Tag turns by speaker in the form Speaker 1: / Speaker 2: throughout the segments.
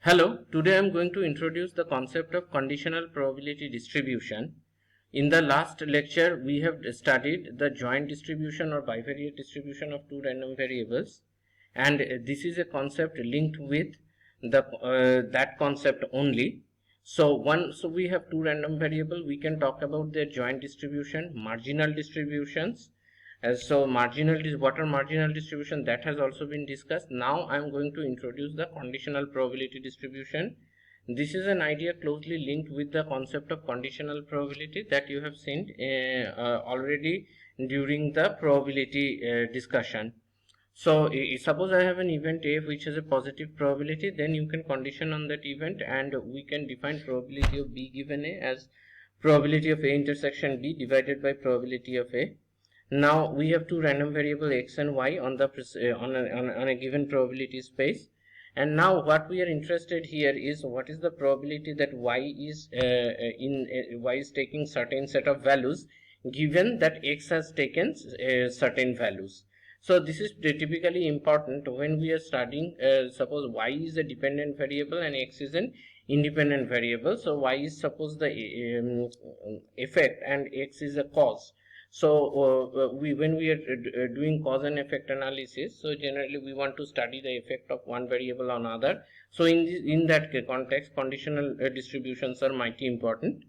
Speaker 1: Hello, today I am going to introduce the concept of conditional probability distribution. In the last lecture, we have studied the joint distribution or bivariate distribution of two random variables, and this is a concept linked with that concept only. So we have two random variable, we can talk about their joint distribution, marginal distributions. What are marginal distribution, that has also been discussed. Now I am going to introduce the conditional probability distribution. This is an idea closely linked with the concept of conditional probability that you have seen already during the probability discussion. So suppose I have an event A which has a positive probability, then you can condition on that event and we can define probability of B given A as probability of A intersection B divided by probability of A. Now we have two random variable x and y on the on a given probability space, and now what we are interested here is what is the probability that y is y is taking certain set of values given that x has taken certain values. So this is typically important when we are studying. Suppose y is a dependent variable and x is an independent variable. So y is suppose the effect and x is a cause. So when we are doing cause and effect analysis, so generally we want to study the effect of one variable on other. So in that context, conditional distributions are mighty important.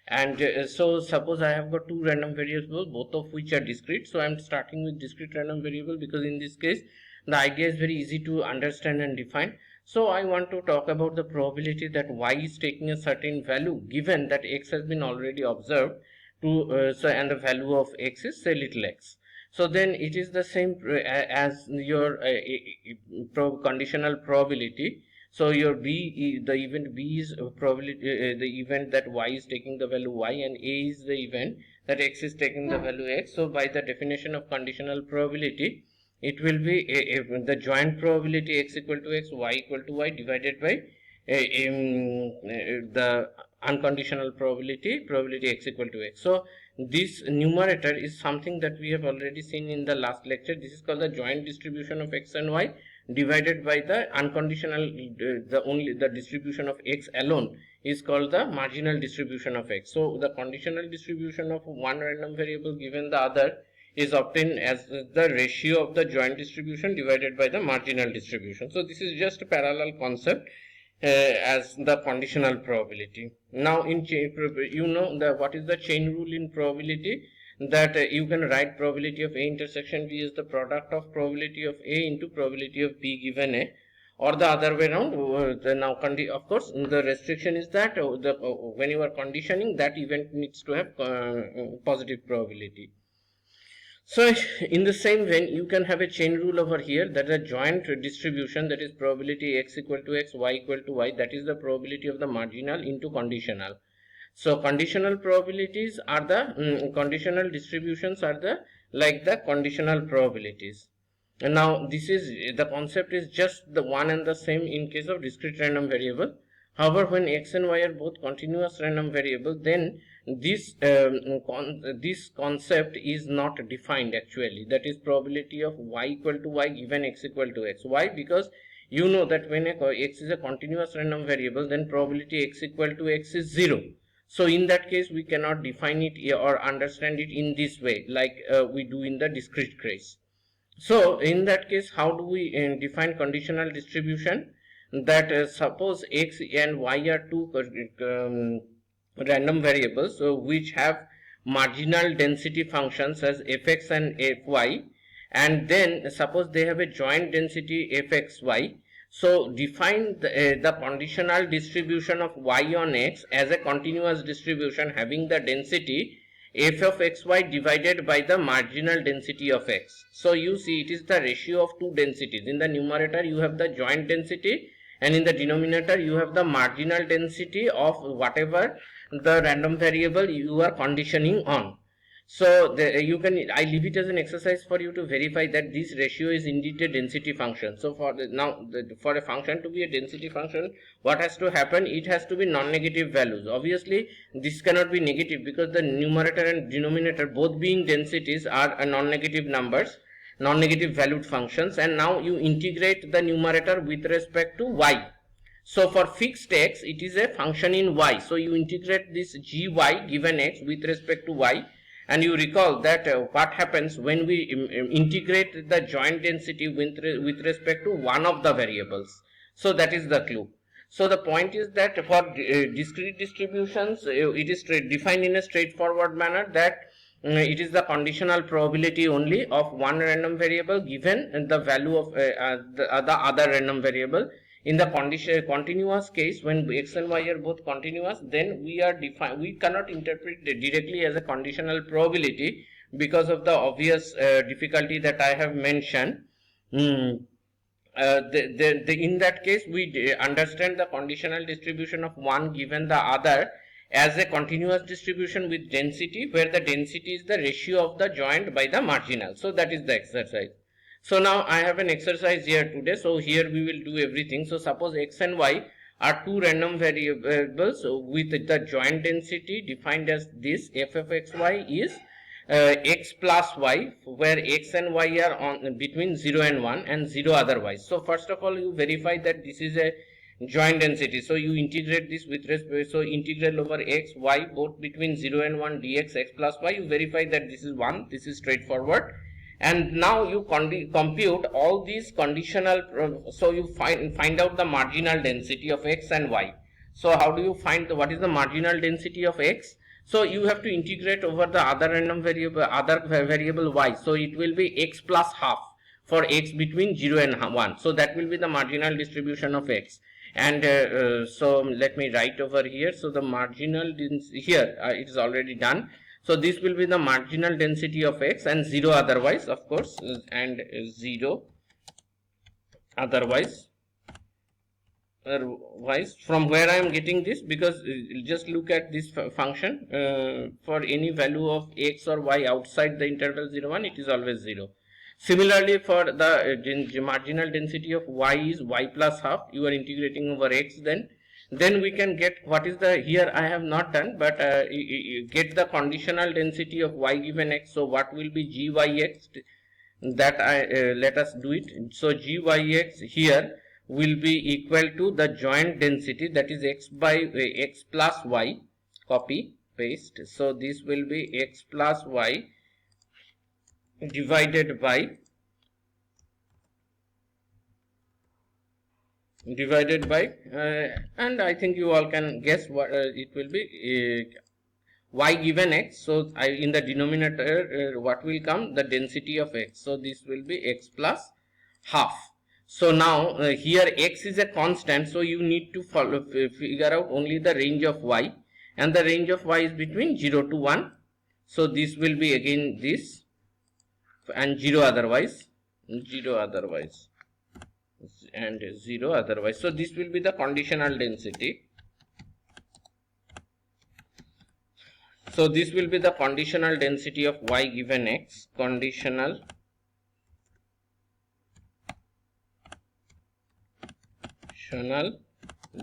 Speaker 1: And so suppose I have got two random variables, both of which are discrete. So I am starting with discrete random variable because in this case the idea is very easy to understand and define. So I want to talk about the probability that y is taking a certain value given that x has been already observed and the value of x is say little x. So then it is the same as your conditional probability. So your the event B is probability the event that y is taking the value y, and A is the event that x is taking the value x. So by the definition of conditional probability, it will be the joint probability x equal to x, y equal to y divided by the unconditional probability x equal to x. So this numerator is something that we have already seen in the last lecture. This is called the joint distribution of x and y divided by the unconditional the distribution of x alone is called the marginal distribution of x. So the conditional distribution of one random variable given the other is obtained as the ratio of the joint distribution divided by the marginal distribution. So this is just a parallel concept as the conditional probability. Now in what is the chain rule in probability, that you can write probability of A intersection B is the product of probability of A into probability of B given A, or the other way around. Of course the restriction is that when you are conditioning, that event needs to have positive probability. So in the same vein, you can have a chain rule over here, that the joint distribution, that is probability x equal to x, y equal to y, that is the probability of the marginal into conditional. So conditional probabilities are the conditional distributions are the like the conditional probabilities. And now this is the concept is just the one and the same in case of discrete random variable. However, when x and y are both continuous random variable, then this concept is not defined actually. That is probability of y equal to y given x equal to x. Why? Because you know that when x is a continuous random variable, then probability x equal to x is 0. So in that case, we cannot define it or understand it in this way like we do in the discrete case. So in that case, how do we define conditional distribution? That suppose x and y are two random variables which have marginal density functions as fx and fy, and then suppose they have a joint density fxy. So define the conditional distribution of y on x as a continuous distribution having the density f of xy divided by the marginal density of x. So you see, it is the ratio of two densities. In the numerator you have the joint density, and in the denominator you have the marginal density of whatever the random variable you are conditioning on. So I leave it as an exercise for you to verify that this ratio is indeed a density function. So for a function to be a density function, what has to happen? It has to be non-negative values. Obviously this cannot be negative because the numerator and denominator both being densities are non-negative numbers, non-negative valued functions, and now you integrate the numerator with respect to y. So for fixed x, it is a function in y. So you integrate this gy given x with respect to y, and you recall that what happens when we integrate the joint density with respect to one of the variables. So that is the clue. So the point is that for discrete distributions, it is defined in a straightforward manner that it is the conditional probability only of one random variable given the value of the other random variable. In the continuous case, when x and y are both continuous, then we cannot interpret it directly as a conditional probability because of the obvious difficulty that I have mentioned. In that case, we understand the conditional distribution of one given the other as a continuous distribution with density, where the density is the ratio of the joint by the marginal. So that is the exercise. So now I have an exercise here today. So here we will do everything. So suppose x and y are two random variables with the joint density defined as this. F of xy is x plus y, where x and y are on between 0 and 1 and 0 otherwise. So first of all, you verify that this is a joint density. So you integrate this with respect, so integral over x, y both between 0 and 1 dx x plus y, you verify that this is 1. This is straightforward. And now you compute all these conditional, so you find out the marginal density of x and y. So how do you find what is the marginal density of x? So you have to integrate over the other random variable y. So it will be x plus half for x between 0 and 1. So that will be the marginal distribution of x. And so let me write over here. So the marginal density here, it is already done. So this will be the marginal density of x and 0 otherwise, of course, and 0 otherwise. From where I am getting this, because just look at this function, for any value of x or y outside the interval 0 1, it is always 0. Similarly, for the marginal density of y is y plus half, you are integrating over x, then we can get what is the, here I have not done, but get the conditional density of y given x. So what will be gyx, that let us do it. So gyx here will be equal to the joint density, that is x by x plus y, copy paste. So this will be x plus y divided by and I think you all can guess what it will be, y given x. So in the denominator what will come, the density of x. So this will be x plus half. So now here x is a constant, so you need to figure out only the range of y, and the range of y is between 0 to 1. So this will be again this, and 0 otherwise, and 0 otherwise. So this will be the conditional density. So this will be the conditional density of y given x, conditional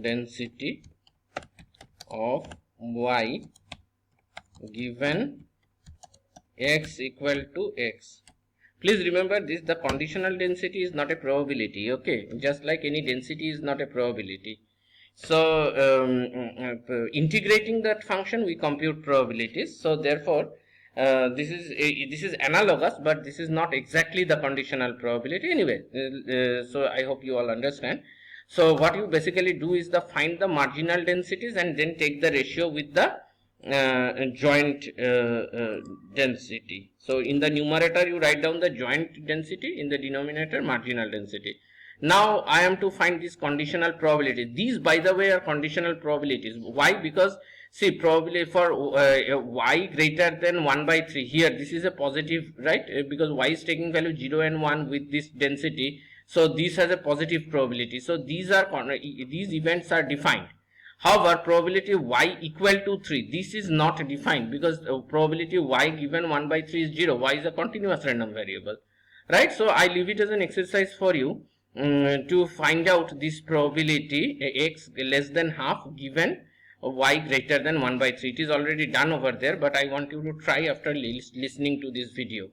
Speaker 1: density of y given x equal to x. Please remember this, the conditional density is not a probability, okay, just like any density is not a probability. So integrating that function, we compute probabilities. So therefore this is analogous, but this is not exactly the conditional probability anyway. So I hope you all understand. So what you basically do is find the marginal densities and then take the ratio with the joint density. So in the numerator you write down the joint density, in the denominator marginal density. Now I am to find this conditional probability. These, by the way, are conditional probabilities. Why? Because see, probably for y greater than 1 by 3, here this is a positive, right? Because y is taking value 0 and 1 with this density, so this has a positive probability. So these events are defined. However, probability y equal to 3, this is not defined, because probability y given 1 by 3 is 0. Y is a continuous random variable, right? So I leave it as an exercise for you to find out this probability x less than half given y greater than 1 by 3. It is already done over there, but I want you to try after listening to this video.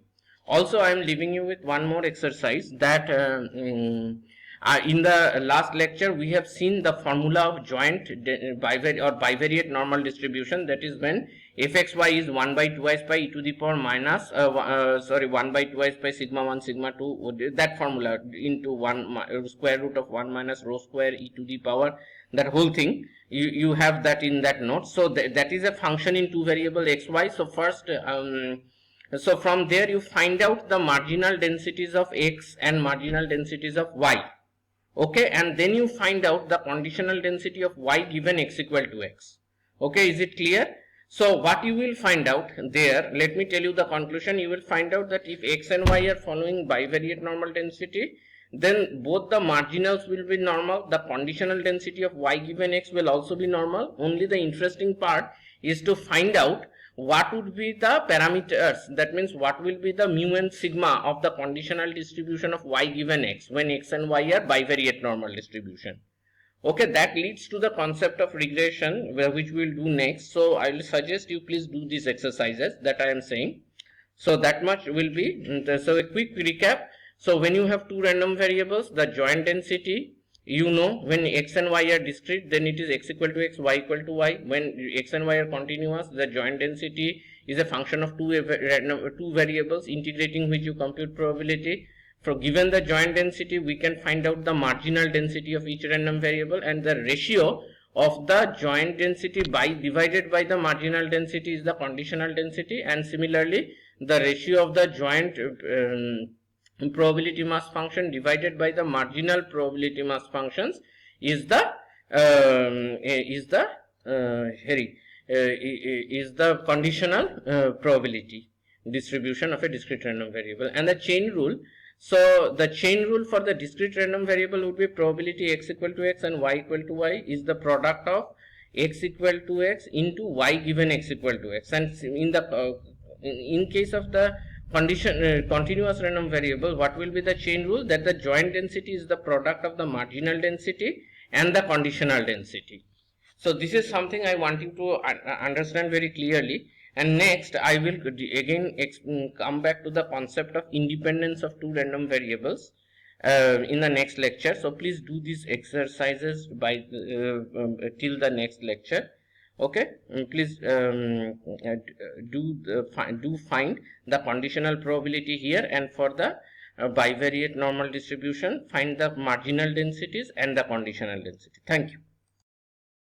Speaker 1: Also, I am leaving you with one more exercise, that In the last lecture, we have seen the formula of joint bivariate normal distribution. That is when fxy is 1 by 2 pi e to the power minus 1 by 2 pi sigma 1 sigma 2, that formula into 1 square root of 1 minus rho square e to the power, that whole thing you have that in that note. So that is a function in two variable xy. So first so from there you find out the marginal densities of x and marginal densities of y. Okay, and then you find out the conditional density of y given x equal to x. Okay, is it clear? So what you will find out there, let me tell you the conclusion. You will find out that if x and y are following bivariate normal density, then both the marginals will be normal. The conditional density of y given x will also be normal. Only the interesting part is to find out what would be the parameters, that means what will be the mu and sigma of the conditional distribution of y given x when x and y are bivariate normal distribution. Okay, that leads to the concept of regression, which we will do next. So I will suggest you please do these exercises that I am saying. So that much will be, so a quick recap. So when you have two random variables, the joint density, you know, when x and y are discrete, then it is x equal to x, y equal to y. When x and y are continuous, the joint density is a function of two variables, integrating which you compute probability. For given the joint density, we can find out the marginal density of each random variable, and the ratio of the joint density divided by the marginal density is the conditional density, and similarly the ratio of the joint probability mass function divided by the marginal probability mass functions is the conditional probability distribution of a discrete random variable. And the chain rule, so the chain rule for the discrete random variable would be probability x equal to x and y equal to y is the product of x equal to x into y given x equal to x. And in the in case of the continuous random variable, what will be the chain rule? That the joint density is the product of the marginal density and the conditional density. So this is something I want you to understand very clearly. And next I will again come back to the concept of independence of two random variables in the next lecture. So please do these exercises by till the next lecture. Okay, please do find the conditional probability here, and for the bivariate normal distribution find the marginal densities and the conditional density. Thank you.